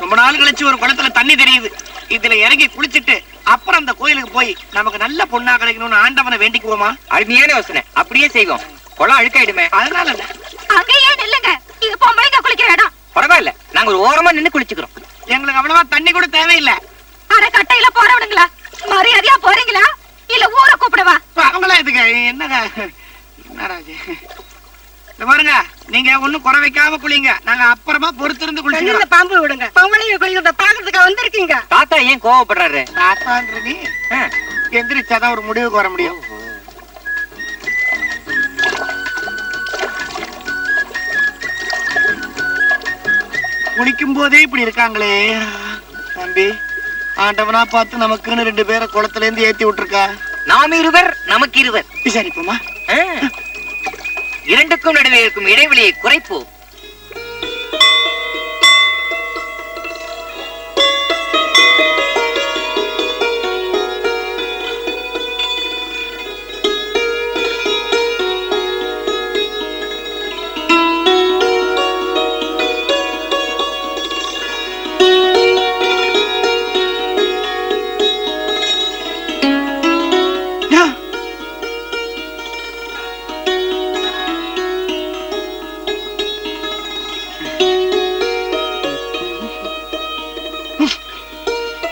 ரொம்ப நாள் கழிச்சு ஒரு குளத்துல தண்ணி தெரியுது. இதுல இறங்கி குளிச்சுட்டு அப்புறம் அந்த கோயிலுக்கு போய் நமக்கு நல்ல பொண்ணா கிடைக்கணும்னு ஆண்டவனை வேண்டிக்குவோமா? அருமையான யோசனை, அப்படியே செய்வோம். குளம் அழுக்காயிடுமே. அதனால அங்கேயே நில்லுங்க, இது பொம்பளைங்க குளிக்கிற இடம். பரவாயில்ல, நாங்க ஒரு ஓரமா நின்னு குளிச்சுக்கிறோம். எங்களுக்கு அவ்வளவா தண்ணி கூட தேவையில்லை. அரை கட்டையில போறவனுங்களா? மரியாதையா போறீங்களா இல்ல ஊரை கூப்பிடவா? அவங்களா இதுக்கு என்னங்க என்னராஜ் பாருங்க, நீங்க ஒண்ணும் குறை வைக்காம குளிங்க. நாங்க அப்புறமா பொறுத்திருந்து குளிச்சுக்கிறோம். பாம்பு விடுங்க, பொம்பளைங்க குளிக்கிறத பாக்குறதுக்கு வந்திருக்கீங்க. தாத்தா ஏன் கோவப்படுறாரு? தாத்தான்ற நீ எந்திரிச்சாதான் ஒரு முடிவுக்கு வர முடியும். குளிக்கும் போதே இப்படி இருக்காங்களே தம்பி. ஆண்டவனா பார்த்து நமக்குன்னு 2 பேரை குளத்துல இருந்து ஏத்தி விட்டுருக்கா. நாம் இருவர் நமக்கு இருவர். விசாரிப்போமா? இரண்டுக்கும் நடுவே இருக்கும் இடைவெளியை குறைப்போம்.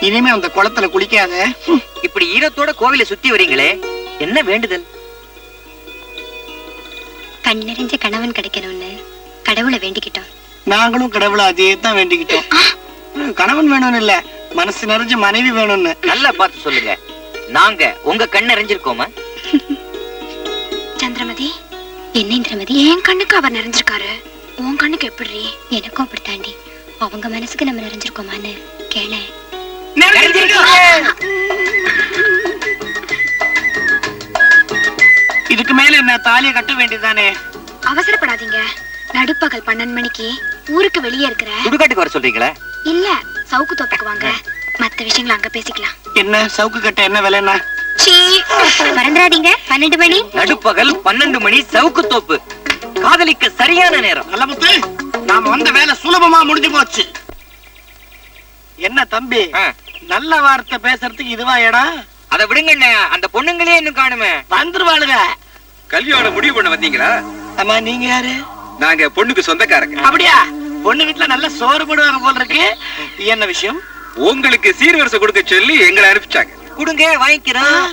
இனிமே அந்த குளத்துல குளிக்காத. இப்படி ஈரத்தோட கோவிலை சுத்தி வரீங்களே, என்ன வேண்டுதல்? கண் நிறைஞ்ச கணவன் கிடைக்கணும்னு கடவுளை வேண்டிக்கிட்டோம். நாங்களும் கடவுளை அதே தான் வேண்டிக்கிட்டோம். கணவன் வேணும்னு இல்ல, மனசு நிறைஞ்ச மனைவி வேணும்னு. நல்லா பார்த்து சொல்லுங்க. நாங்க உங்க கண் நிறைஞ்சிருக்கோமா? சந்திரமதி, என்ன இந்திரமதி? என் கண்ணுக்கு அவர் நிறைஞ்சிருக்காரு, உன் கண்ணுக்கு எப்படி? எனக்கும் அப்படி தாண்டி. அவங்க மனசுக்கு நம்ம நிறைஞ்சிருக்கோமான்னு கேள. இதுக்கு மேல என்ன தாலியை கட்ட வேண்டியதானே? அவசரப்படாதீங்க. நடுப்பகல் 12 மணிக்கு ஊருக்கு வெளியே இருக்கிற சுடுகாட்டுக்கு வர சொல்றீங்களா? இல்ல, சவுக்கு தோப்புக்கு வாங்க. மத்த விஷயங்களை அங்க பேசிக்கலாம். என்ன சவுக்கு கட்ட என்ன விலைன்னா? மறந்துடாதீங்க, 12 மணி. நடுப்பகல் 12 மணி சவுக்கு தோப்பு. காதலிக்க சரியான நேரம். நல்ல முத்து, நாம வந்த வேலை சுலபமா முடிஞ்சு போச்சு. என்ன தம்பி, நல்ல வார்த்தை பேசுறதுக்கு இதுவா இடம்? அதை விடுங்க. அந்த பொண்ணுங்களே இன்னும் காணுமே. வந்துருவாளுங்க. கல்யாணம் முடிவு பண்ண வந்தீங்களா? ஆமா, நீங்க யாரு? நாங்க பொண்ணுக்கு சொந்தக்காரங்க. அப்படியா? பொண்ணு வீட்டுல நல்ல சோறு போடுவாங்க போல இருக்கு. என்ன விஷயம்? உங்களுக்கு சீர்வரிசை கொடுக்க சொல்லி எங்களை அனுப்பிச்சாங்க. கொடுங்க, வாங்கிக்கிறோம்.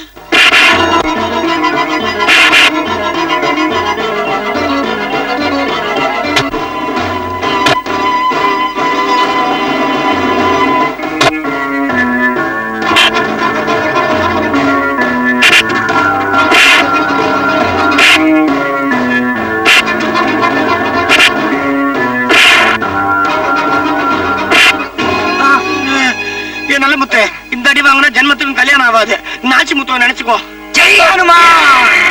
நல்ல முத்து, இந்த அடி வாங்கினா ஜென்மத்துக்கும் கல்யாணம் ஆகாது. நாச்சி முத்துவ நினைச்சுக்கோ. ஜெய் ஹனுமான்.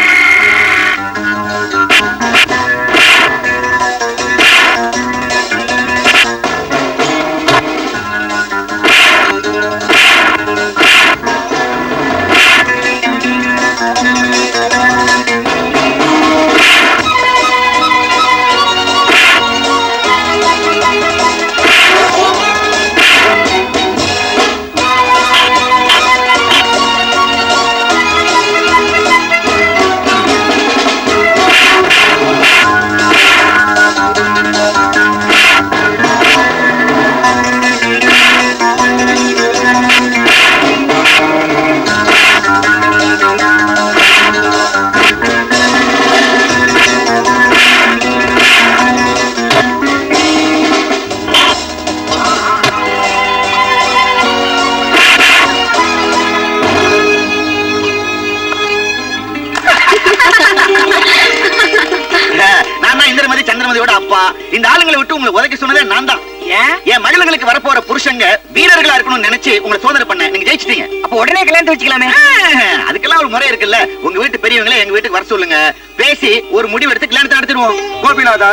அப்பா, இந்த ஆளுங்களை விட்டு உங்களை உதைக்க சொன்னதே நான் தான். என் மகளுங்களுக்கு வரப்போற புருஷங்க வீரர்களா இருக்கணும்னு நினைச்சு உங்களை சோதனை பண்ண. நீங்க ஜெயிச்சிட்டீங்க. அப்ப உடனே கல்யாணத்தை வச்சுக்கலாமே. அதுக்கெல்லாம் ஒரு முறை இருக்குல்ல. உங்க வீட்டு பெரியவங்களே எங்க வீட்டுக்கு வர சொல்லுங்க. பேசி ஒரு முடிவு எடுத்து கல்யாணத்தை நடத்திடுவோம். கோபிநாதா,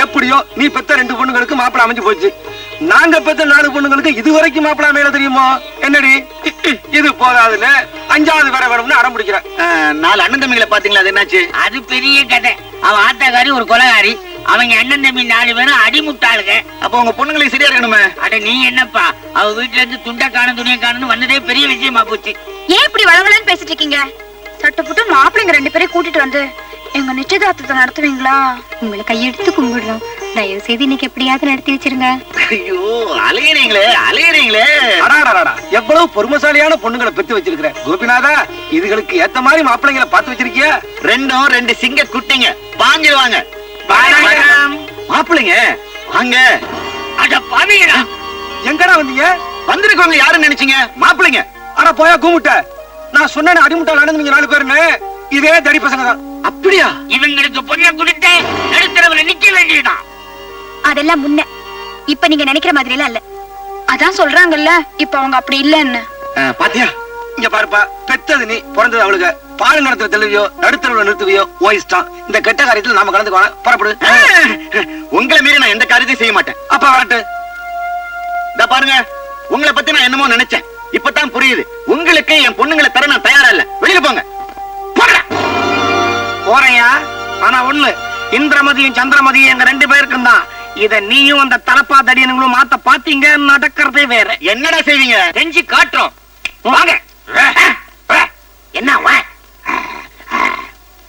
எப்படியோ நீ பெத்த 2 பொண்ணுங்களுக்கு மாப்பிள அமைஞ்சு போச்சு. நாங்க பெத்த 4 பொண்ணுங்களுக்கு இதுவரைக்கும் மாப்பிள மேல தெரியுமோ? என்னடி இது போதாதுன்னு 5வது வர வேணும்னு அடம் பிடிக்கிறேன். 4 அண்ணன் தம்பிகளை பாத்தீங்களா? அது என்னாச்சு? அது பெரிய கதை. அவன் ஆத்தாக்காரி ஒரு கொலகாரி, அவங்க அண்ணன் தம்பி 4 பேரும் அடிமுட்டாளுங்க. அப்ப உங்க பொண்ணுங்களுக்கு சரியா இருக்கணுமே. அட நீ என்னப்பா, அவ வீட்டுல இருந்து துண்டை காணும் துணியை காணும்னு வந்ததே பெரிய விஷயமா போச்சு. ஏன் இப்படி வளவலன்னு பேசிட்டு இருக்கீங்க? சட்டப்பட்டு மாப்பிள்ளைங்க 2 பேரையும் கூட்டிட்டு வந்து எங்க நிச்சயதார்த்தத்தை நடத்துவீங்களா? உங்களை கையெடுத்து கும்பிடுறோம். தயவு செய்து இன்னைக்கு எப்படியாவது நடத்தி வச்சிருங்க. ஐயோ அலையறீங்களே. அடாடாடா, எவ்வளவு பொறுமைசாலியான பொண்ணுங்களை பெத்து வச்சிருக்கிற கோபிநாதா. இதுகளுக்கு ஏத்த மாதிரி மாப்பிள்ளைங்களை பார்த்து வச்சிருக்கியா? 2 சிங்க குட்டிங்க பாஞ்சிருவாங்க. மாப்பிள்ளைங்க வாங்க. அட பாவிங்களா, எங்கடா வந்தீங்க? வந்திருக்கவங்க யாருன்னு நினைச்சீங்க? மாப்பிள்ளைங்க. அட போயா கூமுட்ட, நான் சொன்னேன் அடிமுட்டால் அடைஞ்சவங்க 4 பேருன்னு. இதே தடி பசங்க தான். அப்படியா? இவங்களுக்கு பொண்ணை கொடுத்து நடுத்தரவுல நிக்க வேண்டியதான். அதெல்லாம் முன்ன, இப்ப நீங்க நினைக்கிற மாதிரி எல்லாம் இல்ல. அதான் சொல்றாங்கல்ல, இப்ப அவங்க அப்படி இல்லன்னு. பாத்தியா? இங்க பாருப்பா, பெத்தது நீ, பிறந்தது அவளுக்கு. பால் நடத்துற தெளிவியோ நடுத்தரவுல நிறுத்துவியோ ஓ இஷ்டம். இந்த கெட்ட காரியத்தில் நாம கலந்துக்கோன புறப்படு. உங்களை மீறி நான் எந்த காரியத்தையும் செய்ய மாட்டேன். அப்ப வரட்டு. இந்த பாருங்க, உங்களை பத்தி நான் என்னமோ நினைச்சேன், இப்பதான் புரியுது. உங்களுக்கு என் பொண்ணுங்களை தர நான் தயாரா இல்ல. வெளியில போங்க. போறையா? ஆனா ஒண்ணு, இந்திரமதியும் சந்திரமதியும் எங்க 2 பேருக்கும் தான். இத நீயும் அந்த தலப்பா தடியனுங்களும் மாத்த பாத்தீங்க, நடக்கிறதே வேற. என்னடா செய்வீங்க? செஞ்சு காட்டுறோம் வாங்க.